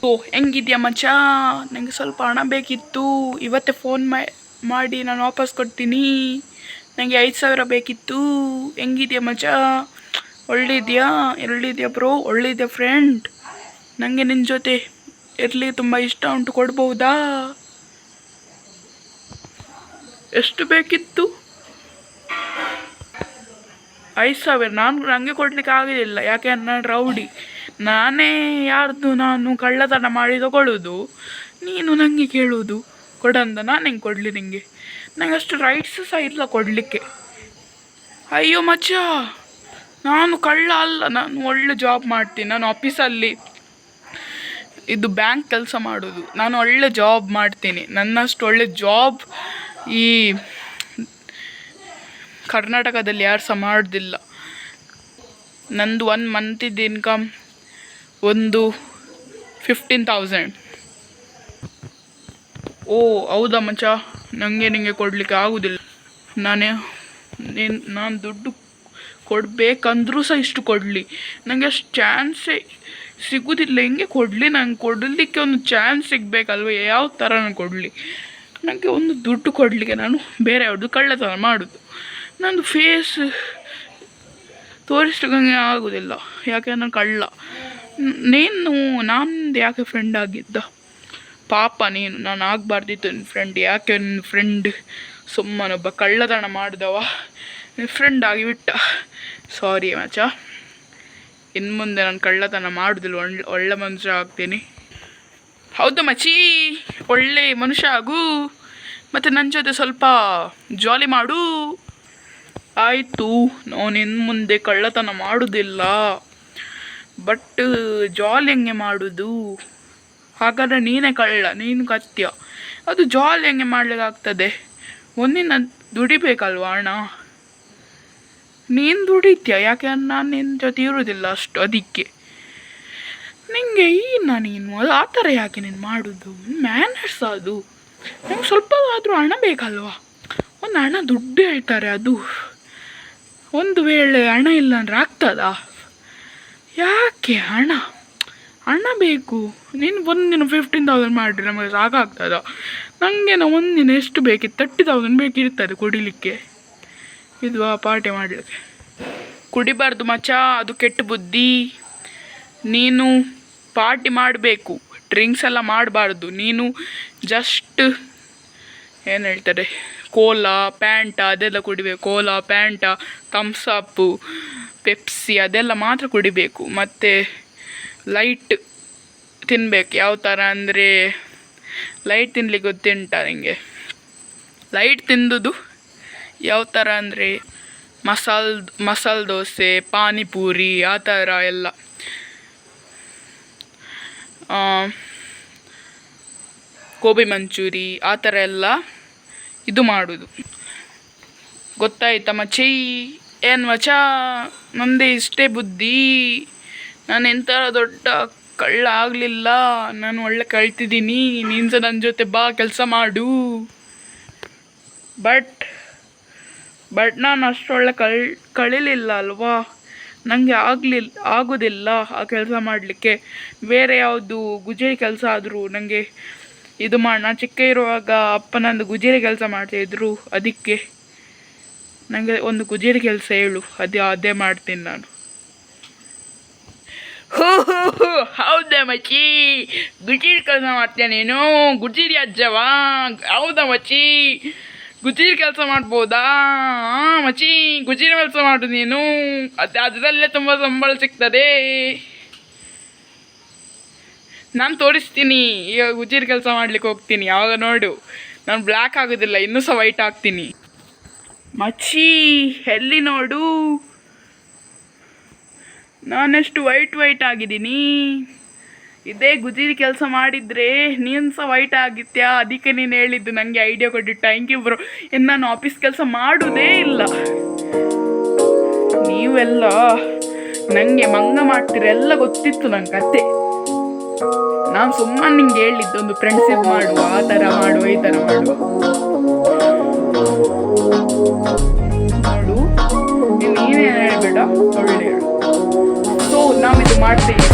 ಓ ಹೆಂಗಿದ್ಯಾ ಮಚ್ಚ? ನನಗೆ ಸ್ವಲ್ಪ ಹಣ ಬೇಕಿತ್ತು. ಇವತ್ತೇ ಫೋನ್ ಮಾಡಿ ನಾನು ವಾಪಸ್ ಕೊಡ್ತೀನಿ. ನನಗೆ 5,000 ಬೇಕಿತ್ತು. ಹೆಂಗಿದ್ಯಾ ಮಚ್ಚ? ಒಳ್ಳಿದ್ಯಾ? ಎಲ್ಲಿದ್ಯಾ ಬ್ರೋ? ಒಳ್ಳಿದ್ಯಾ ಫ್ರೆಂಡ್? ನನಗೆ ನಿನ್ನ ಜೊತೆ ಇರಲಿ ತುಂಬ ಇಷ್ಟ ಉಂಟು. ಕೊಡ್ಬೋದಾ? ಎಷ್ಟು ಬೇಕಿತ್ತು? 5,000. ನನಗೆ ಕೊಡಲಿಕ್ಕೆ ಆಗೋದಿಲ್ಲ. ಯಾಕೆ ನಾನು ರೌಡಿ. ನಾನು ಕಳ್ಳತನ ಮಾಡಿ ತಗೊಳ್ಳೋದು. ನೀನು ನನಗೆ ಕೇಳೋದು ಕೊಡಂದ. ನಾನು ಹೆಂಗೆ ಕೊಡಲಿ ನಿನಗೆ? ನನಗೆ ಅಷ್ಟು ರೈಟ್ಸ್ ಸಹ ಇಲ್ಲ ಕೊಡಲಿಕ್ಕೆ. ಅಯ್ಯೋ ಮಚ್ಚ, ನಾನು ಕಳ್ಳ ಅಲ್ಲ. ನಾನು ಒಳ್ಳೆ ಜಾಬ್ ಮಾಡ್ತೀನಿ. ನಾನು ಆಫೀಸಲ್ಲಿ ಇದು ಬ್ಯಾಂಕ್ ಕೆಲಸ ಮಾಡೋದು. ನಾನು ಒಳ್ಳೆ ಜಾಬ್ ಮಾಡ್ತೀನಿ. ನನ್ನಷ್ಟು ಒಳ್ಳೆ ಜಾಬ್ ಈ ಕರ್ನಾಟಕದಲ್ಲಿ ಯಾರು ಸಹ ಮಾಡೋದಿಲ್ಲ. ನಂದು 1 ಮಂತಿದ್ದು ಇನ್ಕಮ್ ಒಂದು 15,000. ಓ ಹೌದಾ ಮಚ್ಚ? ನಿನಗೆ ಕೊಡಲಿಕ್ಕೆ ಆಗೋದಿಲ್ಲ. ನಾನು ದುಡ್ಡು ಕೊಡಬೇಕಂದ್ರೂ ಸಹ ಇಷ್ಟು ಕೊಡಲಿ, ನನಗೆ ಅಷ್ಟು ಚಾನ್ಸೇ ಸಿಗೋದಿಲ್ಲ. ಹೆಂಗೆ ಕೊಡಲಿ? ನಂಗೆ ಕೊಡಲಿಕ್ಕೆ ಒಂದು ಚಾನ್ಸ್ ಸಿಗಬೇಕಲ್ವ? ಯಾವ ಥರ ನಾನು ಕೊಡಲಿ? ನನಗೆ ಒಂದು ದುಡ್ಡು ಕೊಡಲಿಕ್ಕೆ ನಾನು ಬೇರೆ ಯಾವುದು ಕಳ್ಳತನ ಮಾಡೋದು. ನಂದು ಫೇಸ್ ತೋರಿಸ್ಲಿಕ್ಕೆ ಆಗೋದಿಲ್ಲ. ಯಾಕೆ ನಾನು ಕಳ್ಳ. ನಂದು ಯಾಕೆ ಫ್ರೆಂಡ್ ಆಗಿದ್ದ? ಪಾಪ ನೀನು. ನಾನು ಆಗಬಾರ್ದಿತ್ತು ನಿನ್ನ ಫ್ರೆಂಡ್. ಯಾಕೆ ನಿನ್ನ ಫ್ರೆಂಡ್ ಸುಮ್ಮನೊಬ್ಬ ಕಳ್ಳತನ ಮಾಡಿದವ ಫ್ರೆಂಡ್ ಆಗಿಬಿಟ್ಟ. ಸಾರಿ ಮಚ್ಚ. ಇನ್ನು ಮುಂದೆ ನಾನು ಕಳ್ಳತನ ಮಾಡೋದಿಲ್ಲ. ಒಳ್ಳೆ ಮನುಷ್ಯ ಆಗ್ತೀನಿ. ಹೌದು ಮಚ್ಚಿ, ಒಳ್ಳೆ ಮನುಷ್ಯ ಆಗು. ಮತ್ತು ನನ್ನ ಜೊತೆ ಸ್ವಲ್ಪ ಜಾಲಿ ಮಾಡು. ಆಯಿತು, ನಾನು ಇನ್ನು ಮುಂದೆ ಕಳ್ಳತನ ಮಾಡೋದಿಲ್ಲ. ಬಟ್ ಜಾಲಿ ಹೆಂಗೆ ಮಾಡೋದು? ಹಾಗಾದರೆ ನೀನೇ ಕಳ್ಳ, ನೀನು ಕತ್ಯ. ಅದು ಜಾಲಿ ಹೆಂಗೆ ಮಾಡ್ಲಿಕ್ಕಾಗ್ತದೆ? ಒಂದಿನ ದುಡಿಬೇಕಲ್ವ ಅಣ್ಣ? ನೀನು ದುಡಿತೀಯ. ಯಾಕೆ? ನಾನು ನಿನ್ನ ಜೊತೆ ಇರೋದಿಲ್ಲ ಅಷ್ಟು, ಅದಕ್ಕೆ ನಿನಗೆ ನೀನು ಅದು ಆ ಥರ ಯಾಕೆ ನೀನು ಮಾಡೋದು? ಮ್ಯಾನರ್ಸ್ ಅದು. ನಂಗೆ ಸ್ವಲ್ಪ ಆದರೂ ಹಣ ಬೇಕಲ್ವ? ಒಂದು ಹಣ ದುಡ್ಡು ಹೇಳ್ತಾರೆ. ಅದು ಒಂದು ವೇಳೆ ಹಣ ಇಲ್ಲ ಅಂದರೆ ಆಗ್ತದಾ? ಯಾಕೆ ಹಣ ಬೇಕು. ನೀನು ಒಂದಿನ 15,000 ಮಾಡಿರಿ ನಮಗೆ ಸಾಕಾಗ್ತದ? ನನಗೆ ಒಂದಿನ ಎಷ್ಟು ಬೇಕಿತ್ತು? 30,000 ಬೇಕಿರ್ತದೆ ಕುಡಿಲಿಕ್ಕೆ. ಇದು ಪಾರ್ಟಿ ಮಾಡಲಿಕ್ಕೆ. ಕುಡಿಬಾರ್ದು ಮಚ್ಚ, ಅದು ಕೆಟ್ಟ ಬುದ್ಧಿ. ನೀನು ಪಾರ್ಟಿ ಮಾಡಬೇಕು, ಡ್ರಿಂಕ್ಸ್ ಎಲ್ಲ ಮಾಡಬಾರ್ದು. ನೀನು ಜಸ್ಟ್ ಏನು ಹೇಳ್ತಾರೆ, ಕೋಲಾ ಪ್ಯಾಂಟ ಅದೆಲ್ಲ ಕುಡಿಬೇಕು. ಕೋಲಾ ಪ್ಯಾಂಟ, ಥಮ್ಸ್ ಅಪ್ಪು, ಪೆಪ್ಸಿ ಅದೆಲ್ಲ ಮಾತ್ರ ಕುಡಿಬೇಕು. ಮತ್ತು ಲೈಟ್ ತಿನ್ನಬೇಕು. ಯಾವ ಥರ ಅಂದರೆ, ಲೈಟ್ ತಿನ್ನಲಿಕ್ಕೆ ಗೊತ್ತುಂಟ ನಿಮಗೆ? ಲೈಟ್ ತಿಂದುದು ಯಾವ ಥರ ಅಂದರೆ ಮಸಾಲೆ ದೋಸೆ, ಪಾನಿಪೂರಿ ಆ ಥರ ಎಲ್ಲ. ಗೋಬಿ ಮಂಚೂರಿ ಆ ಥರ ಎಲ್ಲ ಇದು ಮಾಡೋದು. ಗೊತ್ತಾಯ್ತಾ ಮಚ್ಚಿ? ಏನು ಮಚ್ಚ, ನನ್ನದೇ ಇಷ್ಟೇ ಬುದ್ಧಿ. ನಾನು ಎಂಥರ ದೊಡ್ಡ ಕಳ್ಳ ಆಗಲಿಲ್ಲ. ನಾನು ಒಳ್ಳೆ ಕಳ್ತಿದ್ದೀನಿ. ನೀನು ಸಹ ನನ್ನ ಜೊತೆ ಬಾ, ಕೆಲಸ ಮಾಡು. ಬಟ್ ನಾನು ಅಷ್ಟೊಳ್ಳೆ ಕಳೀಲಿಲ್ಲ ಅಲ್ವಾ? ನನಗೆ ಆಗೋದಿಲ್ಲ ಆ ಕೆಲಸ ಮಾಡಲಿಕ್ಕೆ. ಬೇರೆ ಯಾವುದು ಗುಜರಿ ಕೆಲಸ ಆದರೂ ನನಗೆ ಇದು ಮಾಡಿ. ನಾನು ಚಿಕ್ಕ ಇರುವಾಗ ಅಪ್ಪ ನಂದು ಗುಜರಿ ಕೆಲಸ ಮಾಡ್ತಾಯಿದ್ರು. ಅದಕ್ಕೆ ನನಗೆ ಒಂದು ಗುಜರಿ ಕೆಲಸ ಹೇಳು, ಅದೇ ಮಾಡ್ತೀನಿ ನಾನು. ಹೌದಾ ಮಚ್ಚಿ? ಗುಜರಿ ಕೆಲಸ ಮಾಡ್ತೀಯ ನೀನು? ಗುಜರಿ ಅಜ್ಜವಾ? ಹೌದಾ ಮಚ್ಚಿ? ಗುಜರಿ ಕೆಲಸ ಮಾಡ್ಬೋದಾ ಮಚ್ಚಿ? ಗುಜರಿ ಕೆಲಸ ಮಾಡು ನೀನು. ಅದರಲ್ಲೇ ತುಂಬ ಸಂಬಳ ಸಿಗ್ತದೆ. ನಾನು ತೋರಿಸ್ತೀನಿ. ಈಗ ಗುಜರಿ ಕೆಲಸ ಮಾಡ್ಲಿಕ್ಕೆ ಹೋಗ್ತೀನಿ. ಯಾವಾಗ ನೋಡು, ನಾನು ಬ್ಲ್ಯಾಕ್ ಆಗೋದಿಲ್ಲ, ಇನ್ನೂ ಸಹ ವೈಟ್ ಆಗ್ತೀನಿ. ಮಚ್ಚಿ ಎಲ್ಲಿ ನೋಡು, ನಾನೆಷ್ಟು ವೈಟ್ ಆಗಿದ್ದೀನಿ. ಇದೇ ಗುಜರಿ ಕೆಲಸ ಮಾಡಿದರೆ ನೀನು ಸಹ ವೈಟ್ ಆಗಿತ್ಯಾ? ಅದಕ್ಕೆ ನೀನು ಹೇಳಿದ್ದು, ನನಗೆ ಐಡಿಯಾ ಕೊಟ್ಟು. Thank you bro. ಇನ್ನು ನಾನು ಆಫೀಸ್ ಕೆಲಸ ಮಾಡೋದೇ ಇಲ್ಲ. ನೀವೆಲ್ಲ ನನಗೆ ಮಂಗ ಮಾಡ್ತೀರ ಎಲ್ಲ ಗೊತ್ತಿತ್ತು ನನ್ನ ಕತೆ. ನಾನು ಸುಮ್ಮನೆ ನಿಂಗೆ ಹೇಳಿದ್ದು, ಒಂದು ಫ್ರೆಂಡ್ಶಿಪ್ ಮಾಡುವ, ಆ ಥರ ಮಾಡುವ, ಈ ಥರ ಮಾಡುವ. ನೋಡು, ನೀನೇನು ಹೇಳಬೇಡ, ಒಳ್ಳೆ ಹೇಳು. ಸೊ ನಾವಿದು ಮಾಡ್ತೇವೆ.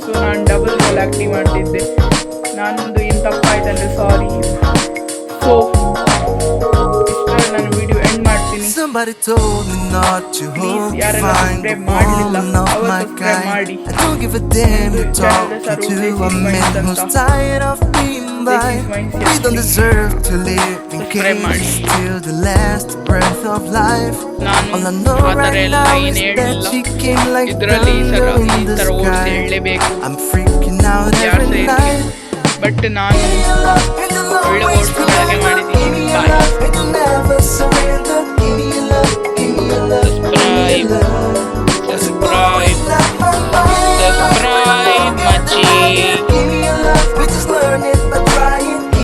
ಸೊ ನಾನು ಡಬಲ್ ರೋಲ್ ಆ್ಯಕ್ಟಿಂಗ್ ಮಾಡ್ತಿದ್ದೆ. ನಾನೊಂದು ಏನು ತಪ್ಪಾಯ್ತಂದರೆ ಸಾರಿ. ಸೊ ಇಷ್ಟರಲ್ಲಿ ನಾನು ವಿಡಿಯೋ ಎಂಡ್ ಮಾಡ್ತೀನಿ. Somebody told me not to hope you find the woman of my kind. I don't give a damn who talking to a man who's tired of being by. We don't deserve to live in cages till the last breath of life. All I know right now is that she came like thunder in the sky. I'm freaking out every night. But ನಾನು ಒಳ್ಳೆ oats ಮಾಡಿದ್ದೀನಿ. ಬಾಯ್.